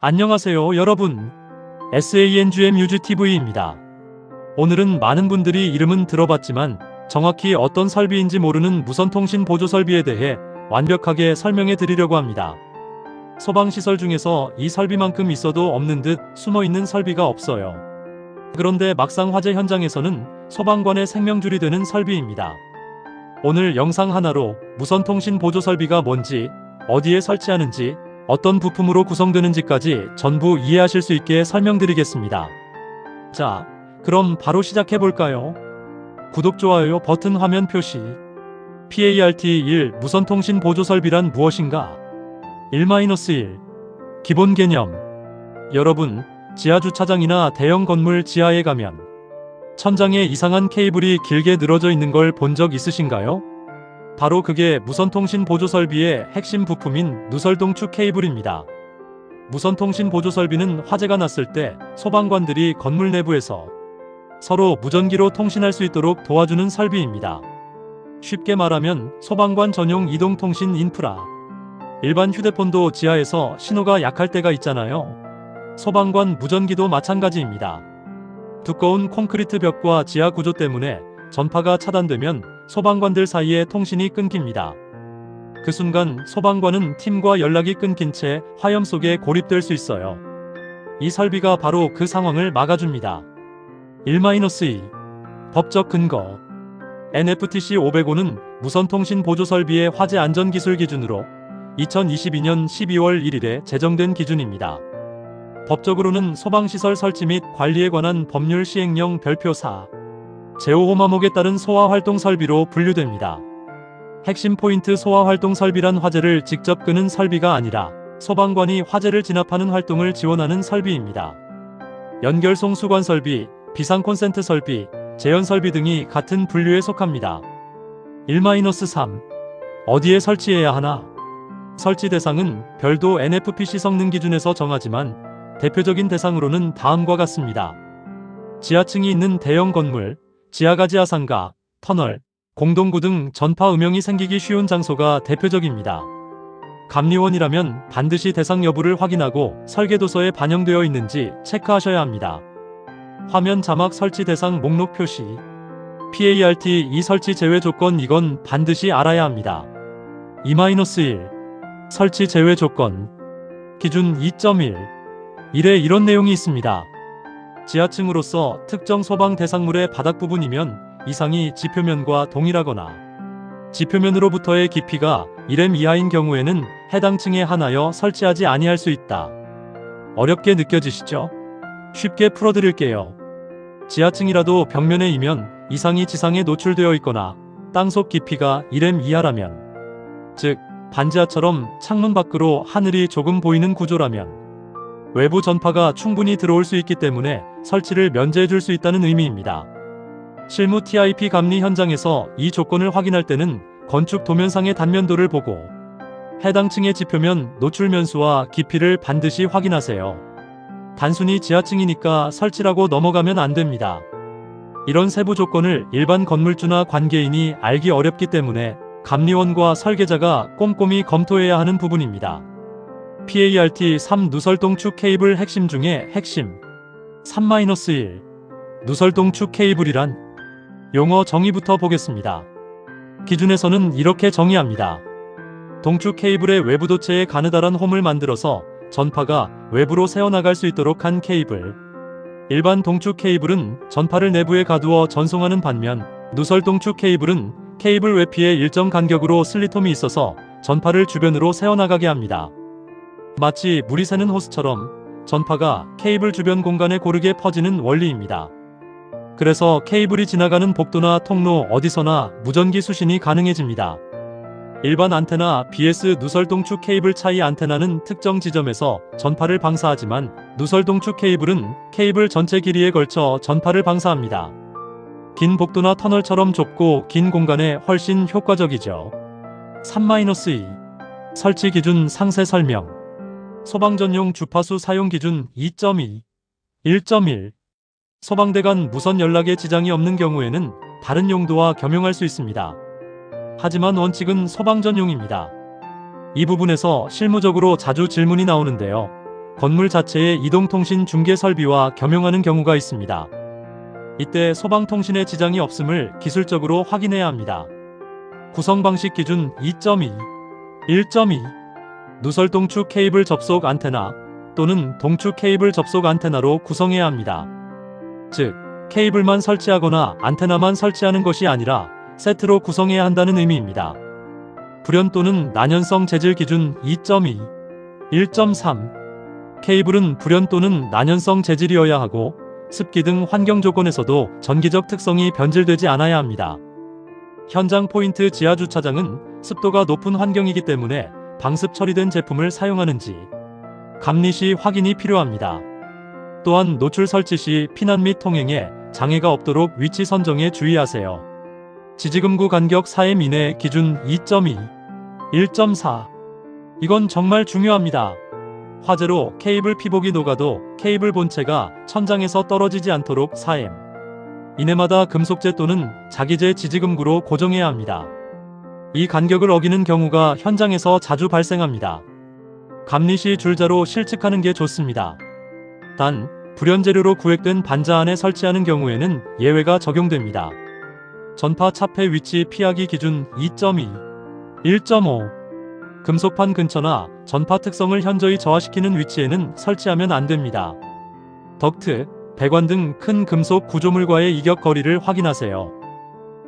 안녕하세요 여러분. SANGM 뮤즈TV입니다. 오늘은 많은 분들이 이름은 들어봤지만 정확히 어떤 설비인지 모르는 무선통신 보조 설비에 대해 완벽하게 설명해 드리려고 합니다. 소방시설 중에서 이 설비만큼 있어도 없는 듯 숨어있는 설비가 없어요. 그런데 막상 화재 현장에서는 소방관의 생명줄이 되는 설비입니다. 오늘 영상 하나로 무선통신 보조 설비가 뭔지, 어디에 설치하는지, 어떤 부품으로 구성되는지까지 전부 이해하실 수 있게 설명드리겠습니다. 자, 그럼 바로 시작해볼까요? 구독, 좋아요 버튼, 화면 표시. PART1 무선통신 보조 설비란 무엇인가? 1-1 기본 개념. 여러분, 지하주차장이나 대형 건물 지하에 가면 천장에 이상한 케이블이 길게 늘어져 있는 걸 본 적 있으신가요? 바로 그게 무선통신 보조 설비의 핵심 부품인 누설동축 케이블입니다. 무선통신 보조 설비는 화재가 났을 때 소방관들이 건물 내부에서 서로 무전기로 통신할 수 있도록 도와주는 설비입니다. 쉽게 말하면 소방관 전용 이동통신 인프라. 일반 휴대폰도 지하에서 신호가 약할 때가 있잖아요. 소방관 무전기도 마찬가지입니다. 두꺼운 콘크리트 벽과 지하 구조 때문에 전파가 차단되면 소방관들 사이에 통신이 끊깁니다. 그 순간 소방관은 팀과 연락이 끊긴 채 화염 속에 고립될 수 있어요. 이 설비가 바로 그 상황을 막아줍니다. 1-2 법적 근거. NFTC 505는 무선통신 보조 설비의 화재 안전 기술 기준으로 2022년 12월 1일에 제정된 기준입니다. 법적으로는 소방시설 설치 및 관리에 관한 법률 시행령 별표 4. 제5호마목에 따른 소화활동 설비로 분류됩니다. 핵심 포인트. 소화활동 설비란 화재를 직접 끄는 설비가 아니라 소방관이 화재를 진압하는 활동을 지원하는 설비입니다. 연결송 수관 설비, 비상 콘센트 설비, 재현 설비 등이 같은 분류에 속합니다. 1-3 어디에 설치해야 하나? 설치 대상은 별도 NFPC 성능 기준에서 정하지만 대표적인 대상으로는 다음과 같습니다. 지하층이 있는 대형 건물, 지하가지하 상가, 터널, 공동구 등 전파 음영이 생기기 쉬운 장소가 대표적입니다. 감리원이라면 반드시 대상 여부를 확인하고 설계도서에 반영되어 있는지 체크하셔야 합니다. 화면 자막. 설치 대상 목록 표시. PART2 설치 제외 조건. 이건 반드시 알아야 합니다. 2-1 설치 제외 조건. 기준 2.1 1에 이런 내용이 있습니다. 지하층으로서 특정 소방 대상물의 바닥 부분이면 이상이 지표면과 동일하거나 지표면으로부터의 깊이가 1m 이하인 경우에는 해당 층에 한하여 설치하지 아니할 수 있다. 어렵게 느껴지시죠? 쉽게 풀어드릴게요. 지하층이라도 벽면에이면 이상이 지상에 노출되어 있거나 땅속 깊이가 1m 이하라면, 즉 반지하처럼 창문 밖으로 하늘이 조금 보이는 구조라면 외부 전파가 충분히 들어올 수 있기 때문에 설치를 면제해 줄 수 있다는 의미입니다. 실무 TIP 감리 현장에서 이 조건을 확인할 때는 건축 도면상의 단면도를 보고 해당 층의 지표면 노출 면수와 깊이를 반드시 확인하세요. 단순히 지하층이니까 설치라고 넘어가면 안 됩니다. 이런 세부 조건을 일반 건물주나 관계인이 알기 어렵기 때문에 감리원과 설계자가 꼼꼼히 검토해야 하는 부분입니다. PART3 누설동축 케이블 핵심 중에 핵심. 3-1 누설동축 케이블이란? 용어 정의부터 보겠습니다. 기준에서는 이렇게 정의합니다. 동축 케이블의 외부 도체에 가느다란 홈을 만들어서 전파가 외부로 새어나갈 수 있도록 한 케이블. 일반 동축 케이블은 전파를 내부에 가두어 전송하는 반면 누설동축 케이블은 케이블 외피에 일정 간격으로 슬리톰이 있어서 전파를 주변으로 새어나가게 합니다. 마치 물이 새는 호스처럼 전파가 케이블 주변 공간에 고르게 퍼지는 원리입니다. 그래서 케이블이 지나가는 복도나 통로 어디서나 무전기 수신이 가능해집니다. 일반 안테나 BS 누설동축 케이블 차이. 안테나는 특정 지점에서 전파를 방사하지만 누설동축 케이블은 케이블 전체 길이에 걸쳐 전파를 방사합니다. 긴 복도나 터널처럼 좁고 긴 공간에 훨씬 효과적이죠. 3-2 설치 기준. 상세 설명. 소방전용 주파수 사용 기준 2.2 1.1 소방대 간 무선 연락에 지장이 없는 경우에는 다른 용도와 겸용할 수 있습니다. 하지만 원칙은 소방전용입니다. 이 부분에서 실무적으로 자주 질문이 나오는데요. 건물 자체의 이동통신 중계 설비와 겸용하는 경우가 있습니다. 이때 소방통신에 지장이 없음을 기술적으로 확인해야 합니다. 구성 방식 기준 2.2, 1.2 누설 동축 케이블 접속 안테나 또는 동축 케이블 접속 안테나로 구성해야 합니다. 즉, 케이블만 설치하거나 안테나만 설치하는 것이 아니라 세트로 구성해야 한다는 의미입니다. 불연 또는 난연성 재질 기준 2.2, 1.3 케이블은 불연 또는 난연성 재질이어야 하고 습기 등 환경 조건에서도 전기적 특성이 변질되지 않아야 합니다. 현장 포인트 지하 주차장은 습도가 높은 환경이기 때문에 방습 처리된 제품을 사용하는지 감리 시 확인이 필요합니다. 또한 노출 설치 시 피난 및 통행에 장애가 없도록 위치 선정에 주의하세요. 지지금구 간격 4m 이내 기준 2.2, 1.4 이건 정말 중요합니다. 화재로 케이블 피복이 녹아도 케이블 본체가 천장에서 떨어지지 않도록 4m 이내마다 금속재 또는 자기재 지지금구로 고정해야 합니다. 이 간격을 어기는 경우가 현장에서 자주 발생합니다. 감리 시 줄자로 실측하는 게 좋습니다. 단, 불연 재료로 구획된 반자 안에 설치하는 경우에는 예외가 적용됩니다. 전파 차폐 위치 피하기 기준 2.2, 1.5 금속판 근처나 전파 특성을 현저히 저하시키는 위치에는 설치하면 안 됩니다. 덕트, 배관 등 큰 금속 구조물과의 이격 거리를 확인하세요.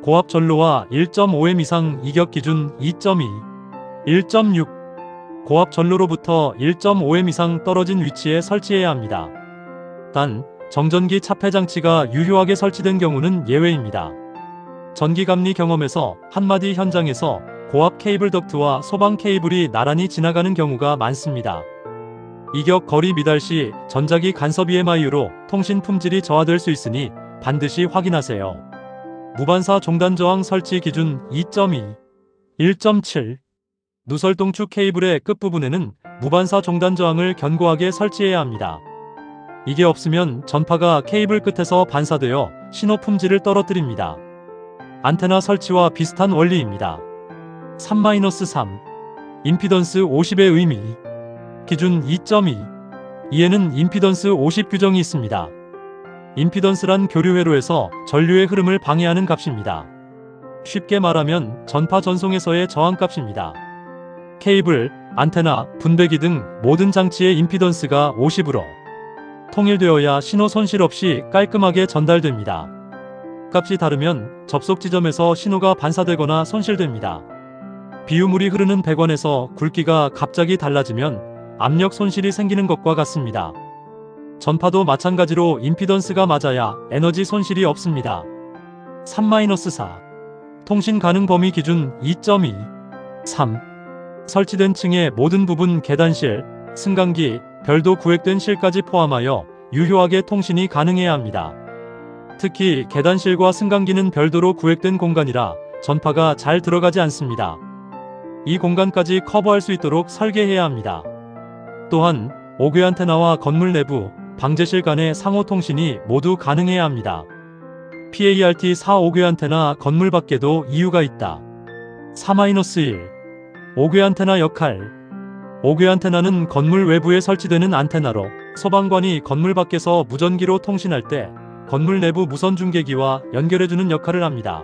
고압 전로와 1.5m 이상 이격 기준 2.2, 1.6 고압 전로로부터 1.5m 이상 떨어진 위치에 설치해야 합니다. 단, 정전기 차폐 장치가 유효하게 설치된 경우는 예외입니다. 전기 감리 경험에서 한마디 현장에서 고압 케이블 덕트와 소방 케이블이 나란히 지나가는 경우가 많습니다. 이격 거리 미달 시 전자기 간섭 EMI로 통신 품질이 저하될 수 있으니 반드시 확인하세요. 무반사 종단 저항 설치 기준 2.2, 1.7 누설 동축 케이블의 끝부분에는 무반사 종단 저항을 견고하게 설치해야 합니다. 이게 없으면 전파가 케이블 끝에서 반사되어 신호 품질을 떨어뜨립니다. 안테나 설치와 비슷한 원리입니다. 3-3 임피던스 50의 의미 기준 2.2 이에는 임피던스 50 규정이 있습니다. 임피던스란 교류 회로에서 전류의 흐름을 방해하는 값입니다. 쉽게 말하면 전파 전송에서의 저항값입니다. 케이블, 안테나, 분배기 등 모든 장치의 임피던스가 50으로 통일되어야 신호 손실 없이 깔끔하게 전달됩니다. 값이 다르면 접속 지점에서 신호가 반사되거나 손실됩니다. 비유물이 흐르는 배관에서 굵기가 갑자기 달라지면 압력 손실이 생기는 것과 같습니다. 전파도 마찬가지로 임피던스가 맞아야 에너지 손실이 없습니다. 3-4 통신 가능 범위 기준 2.2, 3 설치된 층의 모든 부분 계단실, 승강기, 별도 구획된 실까지 포함하여 유효하게 통신이 가능해야 합니다. 특히 계단실과 승강기는 별도로 구획된 공간이라 전파가 잘 들어가지 않습니다. 이 공간까지 커버할 수 있도록 설계해야 합니다. 또한 옥외 안테나와 건물 내부, 방제실 간의 상호 통신이 모두 가능해야 합니다. PART4 옥외 안테나 건물 밖에도 이유가 있다. 4-1 옥외 안테나 역할 옥외 안테나는 건물 외부에 설치되는 안테나로 소방관이 건물 밖에서 무전기로 통신할 때 건물 내부 무선 중계기와 연결해주는 역할을 합니다.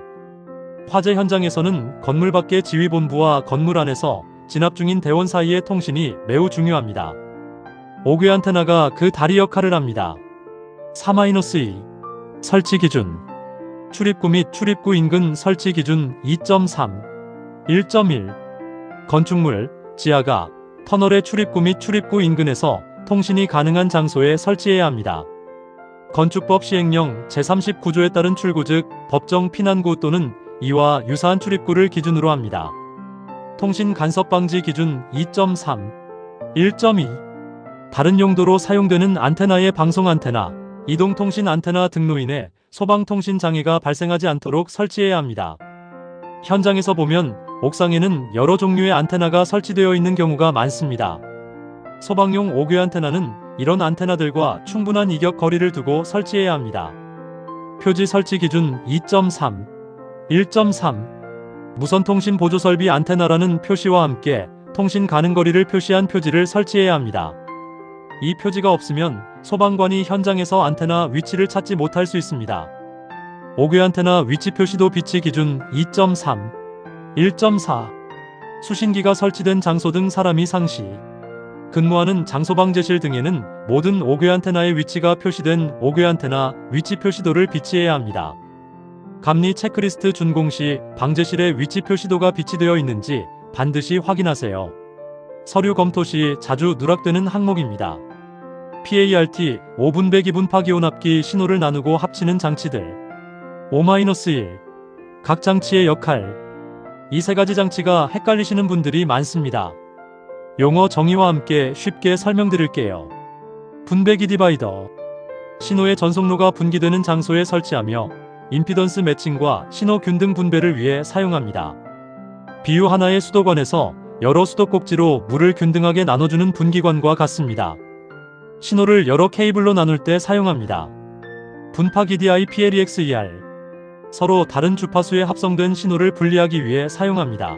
화재 현장에서는 건물 밖의 지휘본부와 건물 안에서 진압 중인 대원 사이의 통신이 매우 중요합니다. 옥외 안테나가 그 다리 역할을 합니다. 3-2 설치 기준 출입구 및 출입구 인근 설치 기준 2.3, 1.1 건축물, 지하가 터널의 출입구 및 출입구 인근에서 통신이 가능한 장소에 설치해야 합니다. 건축법 시행령 제39조에 따른 출구 즉 법정 피난구 또는 이와 유사한 출입구를 기준으로 합니다. 통신 간섭 방지 기준 2.3, 1.2 다른 용도로 사용되는 안테나의 방송 안테나, 이동통신 안테나 등로 인해 소방통신 장애가 발생하지 않도록 설치해야 합니다. 현장에서 보면 옥상에는 여러 종류의 안테나가 설치되어 있는 경우가 많습니다. 소방용 옥외 안테나는 이런 안테나들과 충분한 이격 거리를 두고 설치해야 합니다. 표지 설치 기준 2.3, 1.3 무선통신 보조설비 안테나라는 표시와 함께 통신 가능 거리를 표시한 표지를 설치해야 합니다. 이 표지가 없으면 소방관이 현장에서 안테나 위치를 찾지 못할 수 있습니다. 5궤 안테나 위치 표시도 비치 기준 2.3, 1.4 수신기가 설치된 장소 등 사람이 상시 근무하는 장소방제실 등에는 모든 5궤 안테나의 위치가 표시된 5궤 안테나 위치 표시도를 비치해야 합니다. 감리 체크리스트 준공 시 방제실에 위치 표시도가 비치되어 있는지 반드시 확인하세요. 서류 검토 시 자주 누락되는 항목입니다. PART 5분배 기분파 기온압기 신호를 나누고 합치는 장치들 5-1 각 장치의 역할 이 세 가지 장치가 헷갈리시는 분들이 많습니다. 용어 정의와 함께 쉽게 설명드릴게요. 분배기 디바이더 신호의 전송로가 분기되는 장소에 설치하며 임피던스 매칭과 신호 균등 분배를 위해 사용합니다. 비유 하나의 수도관에서 여러 수도꼭지로 물을 균등하게 나눠주는 분기관과 같습니다. 신호를 여러 케이블로 나눌 때 사용합니다. 분파기 DI-PLEXER 서로 다른 주파수에 합성된 신호를 분리하기 위해 사용합니다.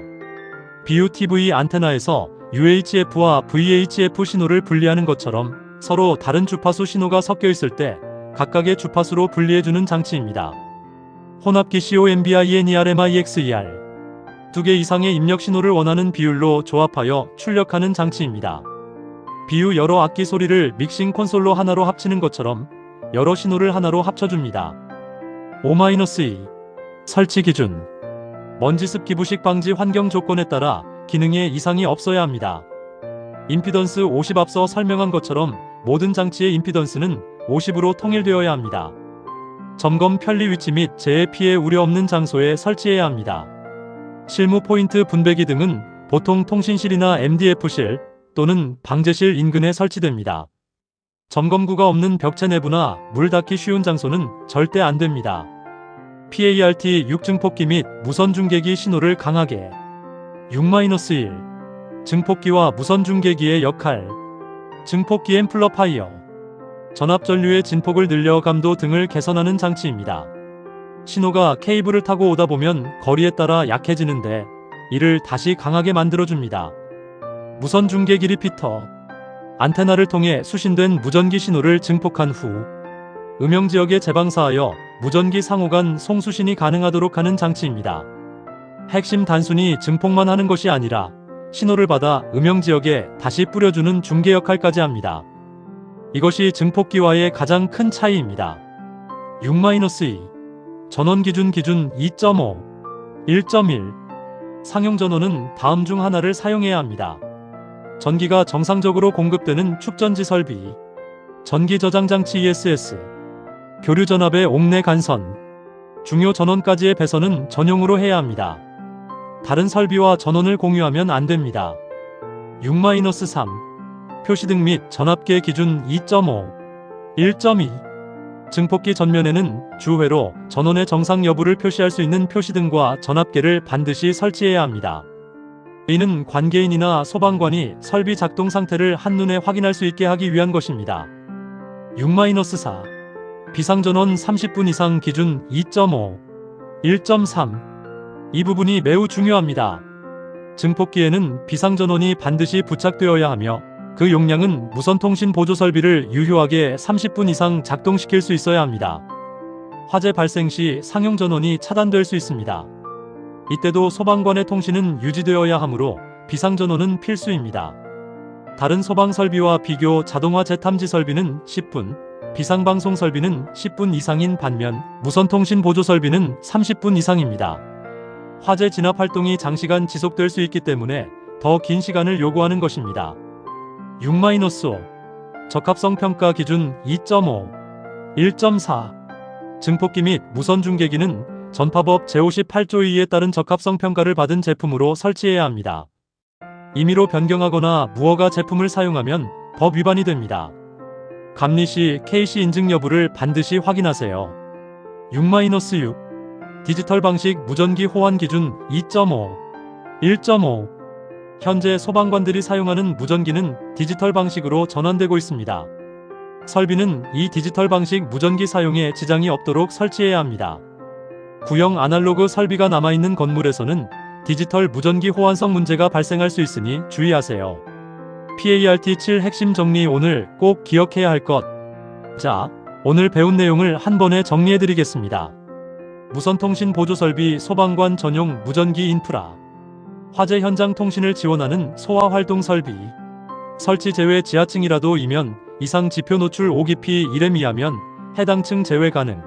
비유 TV 안테나에서 UHF와 VHF 신호를 분리하는 것처럼 서로 다른 주파수 신호가 섞여 있을 때 각각의 주파수로 분리해주는 장치입니다. 혼합기 COMBINERMIXER 2개 이상의 입력 신호를 원하는 비율로 조합하여 출력하는 장치입니다. 비유 여러 악기 소리를 믹싱 콘솔로 하나로 합치는 것처럼 여러 신호를 하나로 합쳐줍니다. 5-2 설치 기준 먼지 습기 부식 방지 환경 조건에 따라 기능에 이상이 없어야 합니다. 임피던스 50 앞서 설명한 것처럼 모든 장치의 임피던스는 50으로 통일되어야 합니다. 점검 편리 위치 및 재해 피해 우려 없는 장소에 설치해야 합니다. 실무 포인트 분배기 등은 보통 통신실이나 MDF실 또는 방제실 인근에 설치됩니다. 점검구가 없는 벽체 내부나 물 닿기 쉬운 장소는 절대 안 됩니다. PART 6증폭기 및 무선 중계기 신호를 강하게 6-1 증폭기와 무선 중계기의 역할 증폭기 앰플러파이어 전압 전류의 진폭을 늘려 감도 등을 개선하는 장치입니다. 신호가 케이블을 타고 오다 보면 거리에 따라 약해지는데 이를 다시 강하게 만들어줍니다. 무선 중계기 리피터 안테나를 통해 수신된 무전기 신호를 증폭한 후 음영지역에 재방사하여 무전기 상호 간 송수신이 가능하도록 하는 장치입니다. 핵심 단순히 증폭만 하는 것이 아니라 신호를 받아 음영지역에 다시 뿌려주는 중계 역할까지 합니다. 이것이 증폭기와의 가장 큰 차이입니다. 6-2 전원 기준 2.5, 1.1 상용 전원은 다음 중 하나를 사용해야 합니다. 전기가 정상적으로 공급되는 축전지 설비 전기 저장 장치 ESS 교류 전압의 옥내 간선 중요 전원까지의 배선은 전용으로 해야 합니다. 다른 설비와 전원을 공유하면 안 됩니다. 6-3 표시등 및 전압계 기준 2.5, 1.2 증폭기 전면에는 주회로 전원의 정상 여부를 표시할 수 있는 표시등과 전압계를 반드시 설치해야 합니다. 이는 관계인이나 소방관이 설비 작동 상태를 한눈에 확인할 수 있게 하기 위한 것입니다. 6-4 비상전원 30분 이상 기준 2.5, 1.3 이 부분이 매우 중요합니다. 증폭기에는 비상전원이 반드시 부착되어야 하며 그 용량은 무선통신 보조 설비를 유효하게 30분 이상 작동시킬 수 있어야 합니다. 화재 발생 시 상용 전원이 차단될 수 있습니다. 이때도 소방관의 통신은 유지되어야 하므로 비상전원은 필수입니다. 다른 소방 설비와 비교 자동화 재탐지 설비는 10분, 비상방송 설비는 10분 이상인 반면 무선통신 보조 설비는 30분 이상입니다. 화재 진압 활동이 장시간 지속될 수 있기 때문에 더 긴 시간을 요구하는 것입니다. 6-5 적합성 평가 기준 2.5, 1.4 증폭기 및 무선 중계기는 전파법 제58조 2에 따른 적합성 평가를 받은 제품으로 설치해야 합니다. 임의로 변경하거나 무허가 제품을 사용하면 법 위반이 됩니다. 감리 시 KC 인증 여부를 반드시 확인하세요. 6-6 디지털 방식 무전기 호환 기준 2.5, 1.5 현재 소방관들이 사용하는 무전기는 디지털 방식으로 전환되고 있습니다. 설비는 이 디지털 방식 무전기 사용에 지장이 없도록 설치해야 합니다. 구형 아날로그 설비가 남아있는 건물에서는 디지털 무전기 호환성 문제가 발생할 수 있으니 주의하세요. PART7 핵심 정리 오늘 꼭 기억해야 할 것. 자, 오늘 배운 내용을 한 번에 정리해드리겠습니다. 무선통신 보조설비 소방관 전용 무전기 인프라. 화재 현장 통신을 지원하는 소화활동 설비. 설치 제외 지하층이라도 2면 이상 지표 노출 5깊이 1m 이하면 해당 층 제외 가능.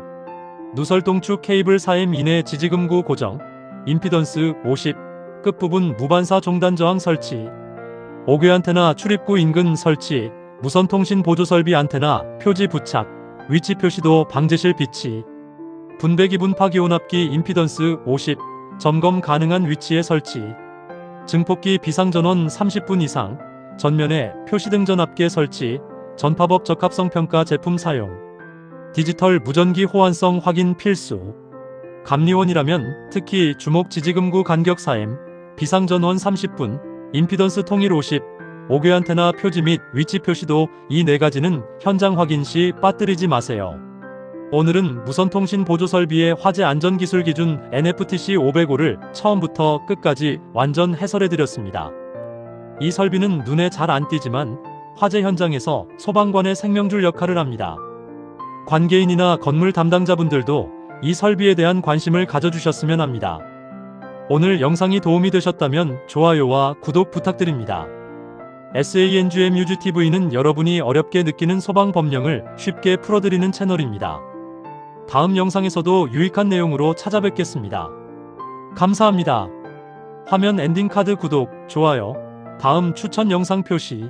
누설동축 케이블 4m 이내 지지금구 고정. 임피던스 50. 끝부분 무반사 종단 저항 설치. 5궤 안테나 출입구 인근 설치. 무선통신 보조설비 안테나 표지 부착. 위치 표시도 방제실 비치. 분배기 분파 기온압기 임피던스 50. 점검 가능한 위치에 설치. 증폭기 비상전원 30분 이상. 전면에 표시등 전압계 설치. 전파법 적합성 평가 제품 사용. 디지털 무전기 호환성 확인 필수. 감리원이라면 특히 주목 지지금구 간격 4m. 비상전원 30분. 임피던스 통일 50. 5궤 안테나 표지 및 위치 표시도 이 4가지는 현장 확인 시 빠뜨리지 마세요. 오늘은 무선통신 보조설비의 화재 안전기술 기준 NFTC 505를 처음부터 끝까지 완전 해설해드렸습니다. 이 설비는 눈에 잘 안 띄지만 화재 현장에서 소방관의 생명줄 역할을 합니다. 관계인이나 건물 담당자분들도 이 설비에 대한 관심을 가져주셨으면 합니다. 오늘 영상이 도움이 되셨다면 좋아요와 구독 부탁드립니다. SANGM UGTV는 여러분이 어렵게 느끼는 소방 법령을 쉽게 풀어드리는 채널입니다. 다음 영상에서도 유익한 내용으로 찾아뵙겠습니다. 감사합니다. 화면 엔딩 카드 구독, 좋아요, 다음 추천 영상 표시.